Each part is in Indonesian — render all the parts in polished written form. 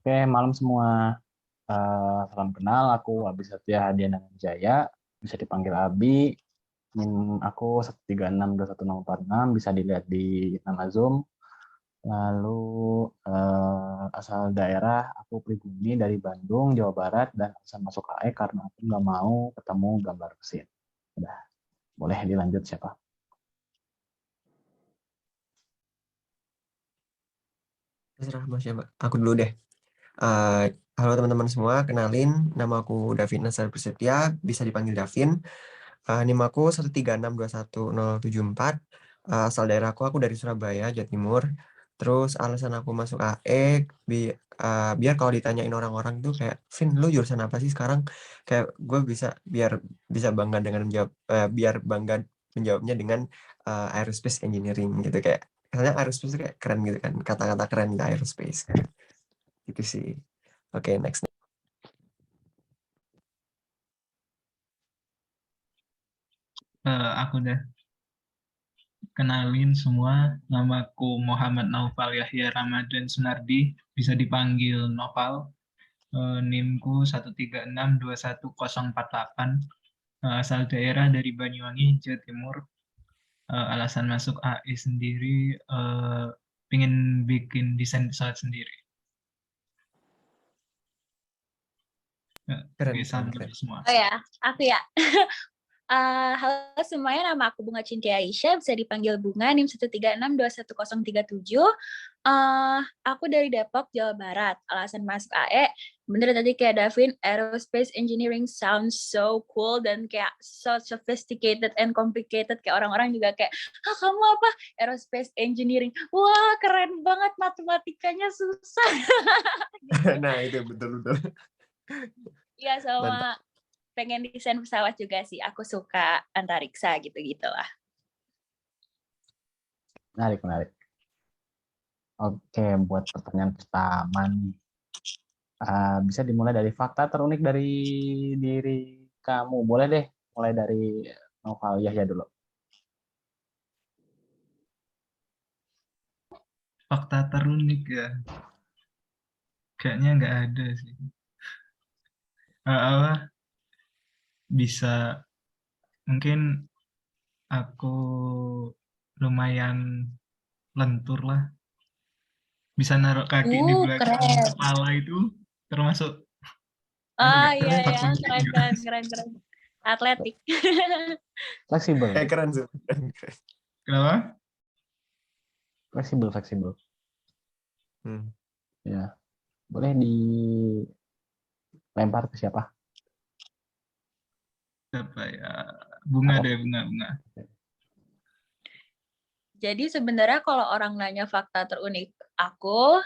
Oke, malam semua. Salam kenal, aku Abi Satya Hadiana Jaya, bisa dipanggil Abi. NIM aku 136214046, bisa dilihat di nama Zoom. Lalu asal daerah, aku pribumi dari Bandung, Jawa Barat, dan asal masuk AE karena aku nggak mau ketemu gambar mesin. Udah, boleh dilanjut siapa? Terserah Mas ya, Mbak. Aku dulu deh. Halo teman-teman semua, kenalin nama aku Davin Nasar Prasetya, bisa dipanggil Davin. NIM aku 136211074. Asal daerahku aku dari Surabaya, Jawa Timur. Terus alasan aku masuk AE biar kalau ditanyain orang-orang tuh kayak, Vin, lu jurusan apa sih sekarang? Kayak gue biar bisa bangga dengan menjawab, biar bangga menjawabnya dengan aerospace engineering gitu, kayak karena aerospace tuh kayak keren gitu kan, kata-kata keren di aerospace gitu sih. Oke, next. Aku udah kenalin semua, namaku Muhammad Naufal Yahya Ramadan Sunardi, bisa dipanggil Noval. NIM-ku 136214048. Asal daerah dari Banyuwangi, Jawa Timur. Alasan masuk AI sendiri, pengen bikin desain pesawat sendiri. Keren, Oke, salam keren. semua. Oh ya, aku ya. Halo semuanya, nama aku Bunga Cintia Aisyah, bisa dipanggil Bunga, NIM 136211037. Aku dari Depok, Jawa Barat. Alasan masuk AE, bener tadi kayak Davin, aerospace engineering sounds so cool dan kayak so sophisticated and complicated. Kayak orang-orang juga kayak, kamu apa? Aerospace engineering. Wah, keren banget, matematikanya susah. Nah, itu betul-betul. Iya, Mantap. sama pengen desain pesawat juga sih. Aku suka antariksa gitu-gitu lah. Menarik. Oke, buat pertanyaan pertama nih. Bisa dimulai dari fakta terunik dari diri kamu. Boleh deh, mulai dari Noval Yahya dulu. Fakta terunik ya, kayaknya nggak ada sih. Bisa, mungkin aku lumayan lentur lah. Bisa naruh kaki di belakang Keren. kepala itu termasuk Iya, keren. Atletik. Fleksibel. Keren sih. Kenapa? Fleksibel. Ya, boleh dilempar ke siapa? Siapa ya? Bunga deh, bunga. Jadi sebenarnya kalau orang nanya fakta terunik aku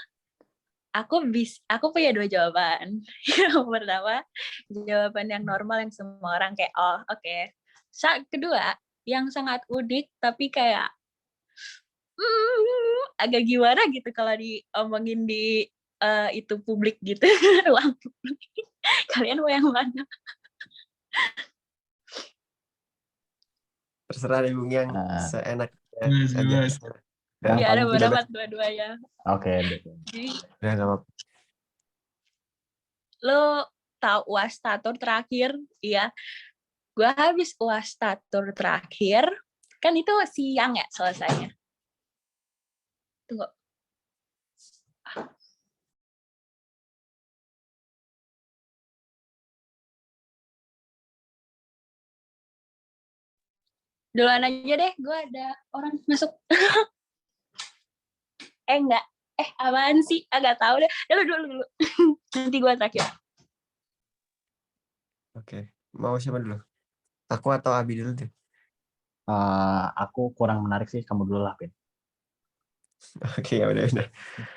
punya dua jawaban. Yang pertama, jawaban yang normal yang semua orang kayak, oh oke. Kedua, yang sangat unik tapi kayak agak gimana gitu kalau diomongin di itu publik gitu, ruang publik. Kalian mau yang mana? Terserah deh Bung yang seenak aja. Bebas. Iya, ada pendapat dua-duanya. Oke. Jadi, Udah nggak apa-apa. lo tahu UAS statur terakhir? Iya. Gue habis UAS statur terakhir, kan itu siang ya selesainya. Tunggu. Duluan aja deh, gue ada orang masuk. Enggak. Apaan sih? Agak tahu deh. Dulu. Nanti gue terakhir. Oke. Mau siapa dulu? Aku atau Abi dulu deh? Aku kurang menarik sih, kamu dulu lah, Pin. Oke, ya udah.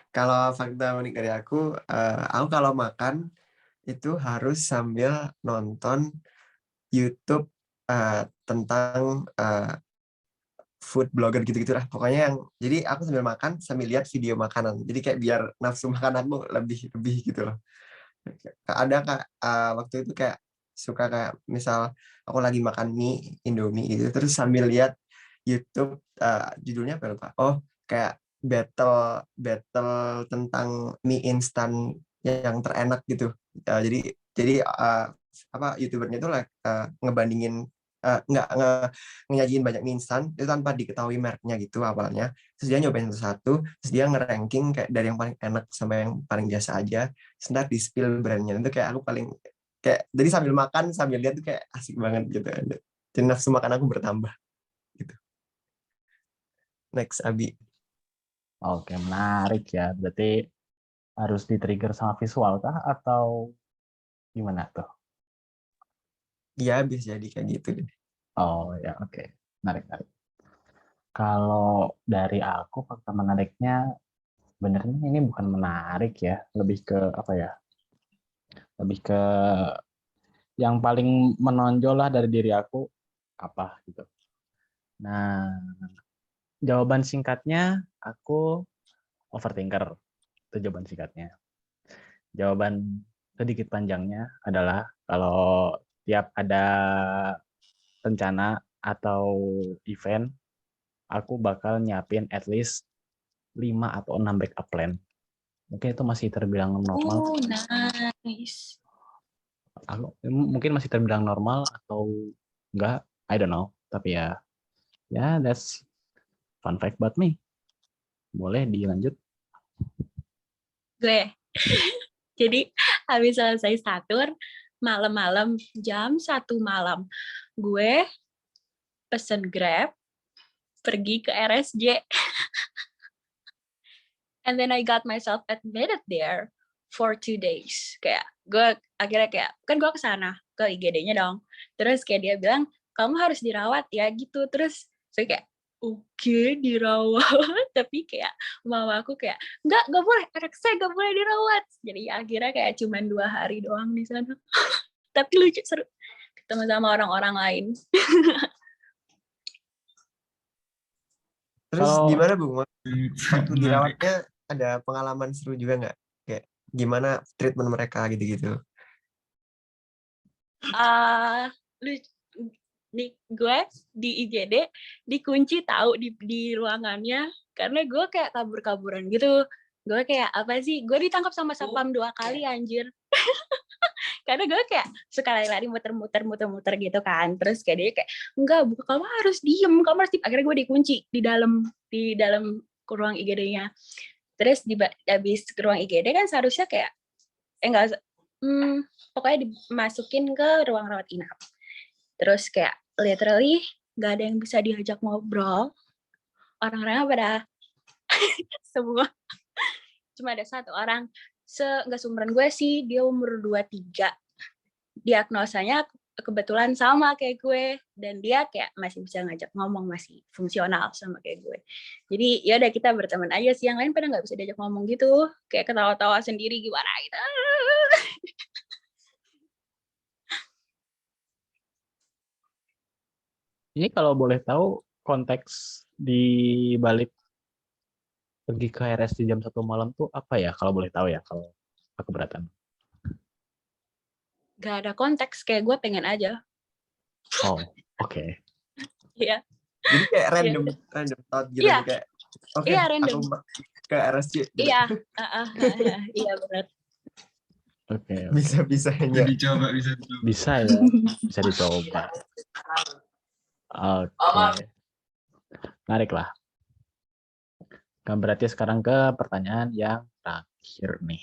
Kalau fakta unik dari aku kalau makan itu harus sambil nonton YouTube tentang food blogger gitu-gitu lah. Pokoknya yang jadi aku sambil makan sambil lihat video makanan. Jadi kayak biar nafsu makananmu lebih gitu loh. Ada Kak waktu itu kayak suka kayak misal aku lagi makan mie Indomie gitu terus sambil lihat YouTube judulnya apa lupa. Oh, kayak battle tentang mie instan yang terenak gitu. Jadi YouTubernya itu ngebandingin nyajiin banyak mie instan itu tanpa diketahui mereknya gitu awalnya. Terus dia nyobain satu-satu, terus dia nge-ranking kayak dari yang paling enak sampai yang paling biasa aja. Sebentar di spill brandnya itu kayak aku paling kayak jadi sambil makan sambil lihat tuh kayak asik banget gitu. Jadi nafsu makan aku bertambah gitu. Next Abi. Oke, menarik ya. Berarti harus di-trigger sama visual kah atau gimana tuh? Iya bisa jadi kayak gitu deh. Oh ya, oke. Menarik, menarik. Kalau dari aku fakta menariknya sebenarnya ini bukan menarik ya, lebih ke apa ya? Lebih ke yang paling menonjol lah dari diri aku apa gitu. Nah, jawaban singkatnya aku overthinker. Itu jawaban singkatnya. Jawaban sedikit panjangnya adalah kalau tiap ada rencana atau event, aku bakal nyiapin at least 5 atau 6 backup plan. Mungkin itu masih terbilang normal. Nice. Mungkin masih terbilang normal atau enggak, I don't know. Tapi ya, that's fun fact about me. Boleh dilanjut? Gue. Jadi habis selesai Saturn, malam-malam jam 1 malam, gue pesen Grab, pergi ke RSJ. And then I got myself admitted there for 2 days. Kayak gue akhirnya kayak, kan gue kesana, ke IGD-nya dong. Terus kayak dia bilang, kamu harus dirawat ya gitu. Terus saya kayak, oke, dirawat. Tapi kayak mama aku kayak, nggak boleh, anak saya nggak boleh dirawat. Jadi akhirnya kayak cuma 2 hari doang di sana. Tapi lucu, seru. Ketemu sama orang-orang lain. Terus Kalau gimana Bu? Waktu Menarik. dirawatnya ada pengalaman seru juga nggak? Kayak gimana treatment mereka gitu-gitu? Gue di IGD dikunci tahu di ruangannya karena gue kayak kabur-kaburan gitu. Gue kayak apa sih? Gue ditangkap sama satpam 2 kali anjir. Karena gue kayak suka lari-lari muter-muter gitu kan. Terus kayak dia kayak enggak, kamu harus diem, kamu harus diem. Akhirnya gue dikunci di dalam ruang IGD-nya. Terus habis ke ruang IGD kan seharusnya kayak pokoknya dimasukin ke ruang rawat inap. Terus kayak literally nggak ada yang bisa diajak ngobrol. Orang-orangnya pada semua. Cuma ada satu orang, nggak seumuran gue sih, dia umur 23. Diagnosanya kebetulan sama kayak gue. Dan dia kayak masih bisa ngajak ngomong, masih fungsional sama kayak gue. Jadi ya udah kita berteman aja sih. Yang lain pada nggak bisa diajak ngomong gitu. Kayak ketawa-tawa sendiri gimana gitu. ini kalau boleh tahu konteks di balik pergi ke RS di jam 1 malam tuh apa ya? Kalau boleh tahu ya, kalau keberatan. Gak ada konteks, kayak gue pengen aja. Oh, oke. Iya. Jadi kayak random thought gitu. Iya. Kayak oke, Iya, random. aku ke RSJ. Gitu. Iya. Iya benar. Oke. Bisa-bisanya. Bisa ya, bisa dicoba. Oke. Menarik lah. Kan berarti sekarang ke pertanyaan yang terakhir nih.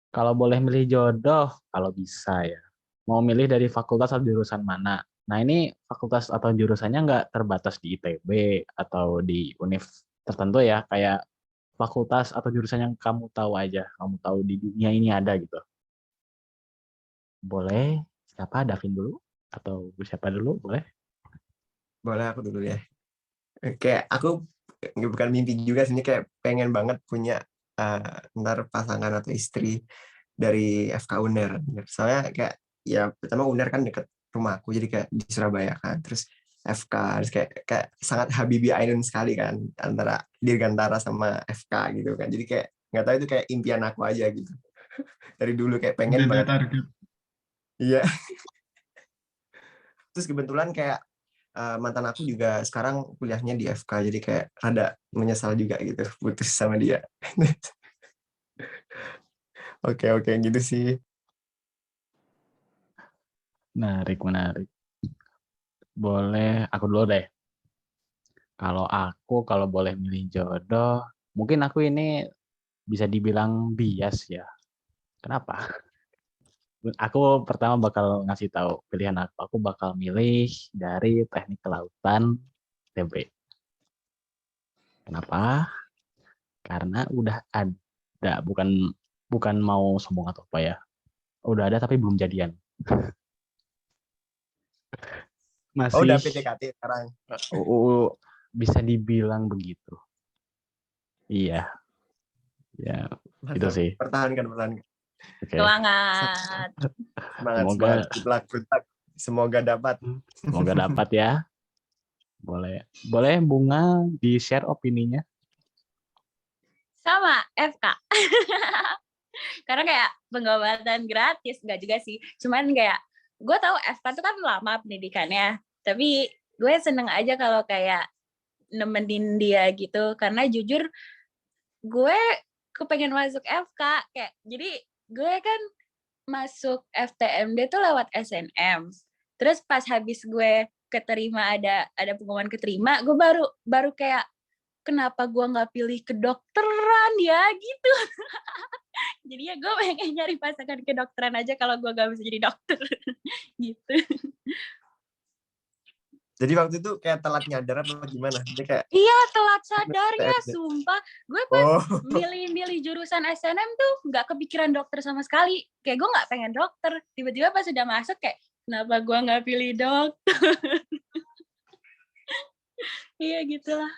Kalau boleh milih jodoh, kalau bisa ya. Mau milih dari fakultas atau jurusan mana? Nah ini fakultas atau jurusannya nggak terbatas di ITB atau di univ tertentu ya. Kayak fakultas atau jurusan yang kamu tahu aja. Kamu tahu di dunia ini ada gitu. Boleh, siapa? Davin dulu? Atau siapa dulu? Boleh? Boleh aku dulu ya. Kayak aku bukan mimpi juga sih, kayak pengen banget punya ntar pasangan atau istri dari FK UNER. Soalnya kayak ya pertama UNER kan deket rumah aku, jadi kayak di Surabaya kan. Terus FK, terus kayak sangat Habibie Ainun sekali kan antara Dirgantara sama FK gitu kan. Jadi kayak nggak tahu itu kayak impian aku aja gitu. Dari dulu kayak pengen banget. Iya. Terus kebetulan kayak mantan aku juga sekarang kuliahnya di FK, jadi kayak rada menyesal juga gitu putus sama dia. Oke, gitu sih. Menarik. Boleh, aku dulu deh. Kalau boleh milih jodoh, mungkin aku ini bisa dibilang bias ya. Kenapa? Aku pertama bakal ngasih tahu pilihan aku. Aku bakal milih dari teknik kelautan TB. Kenapa? Karena udah ada, bukan mau sombong atau apa ya. Udah ada tapi belum jadian. Oh, udah Masih PDKT sekarang. bisa dibilang begitu. Iya, ya itu Mantap. sih. Pertahankan. Oke. Semangat. Semoga Good luck. Semoga dapat. semoga dapat ya. Boleh Bunga di-share opininya. Sama FK. Karena kayak pengobatan gratis, enggak juga sih. Cuman kayak gue tahu FK tuh kan lama pendidikannya, tapi gue seneng aja kalau kayak nemenin dia gitu. Karena jujur gue kepengen masuk FK kayak, jadi gue kan masuk FTMD tuh lewat SNM. Terus pas habis gue keterima, ada pengumuman keterima, gue baru kayak, kenapa gue nggak pilih kedokteran ya gitu. Jadi ya gue pengen nyari pasangan kedokteran aja kalau gue gak bisa jadi dokter. Gitu. Jadi waktu itu kayak telat nyadar apa gimana? Dia kayak Iya, telat sadarnya, sumpah. Gue pas oh, milih jurusan SNM tuh nggak kepikiran dokter sama sekali. Kayak gue nggak pengen dokter. Tiba-tiba pas udah masuk kayak, kenapa gue nggak pilih dokter? Iya, gitulah.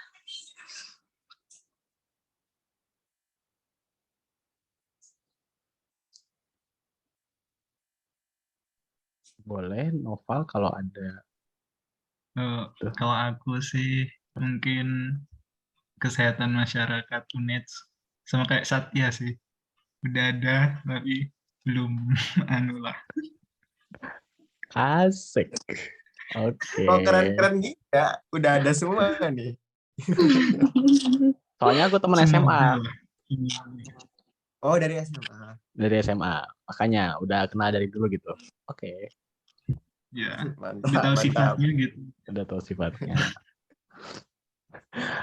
Boleh Noval kalau ada. Kalau aku sih mungkin kesehatan masyarakat UNED sama kayak Satya sih. Udah ada tapi belum anu lah. Asik. Oke. kok keren gitu ya. Udah ada semua nih. Soalnya aku teman Semoga SMA. lah. Oh, dari SMA. Dari SMA. Makanya udah kenal dari dulu gitu. Oke. Ya, udah Mantap, tahu mantap. sifatnya gitu. Udah tahu sifatnya.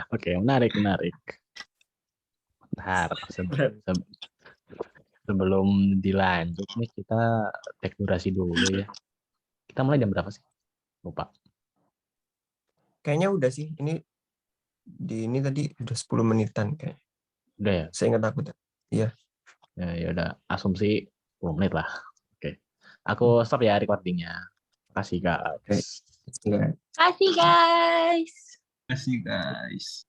Oke, menarik. Bentar, sebelum dilanjut nih kita cek durasi dulu ya. Kita mulai jam berapa sih? Lupa. Kayaknya udah sih. Ini tadi udah 10 menitan kayak. Udah ya? Seingat aku. Iya. Ya udah, asumsi 10 menit lah. Oke. Aku stop ya recordingnya. Makasih guys. Oke. Iya. Kasih guys. Terima kasih guys.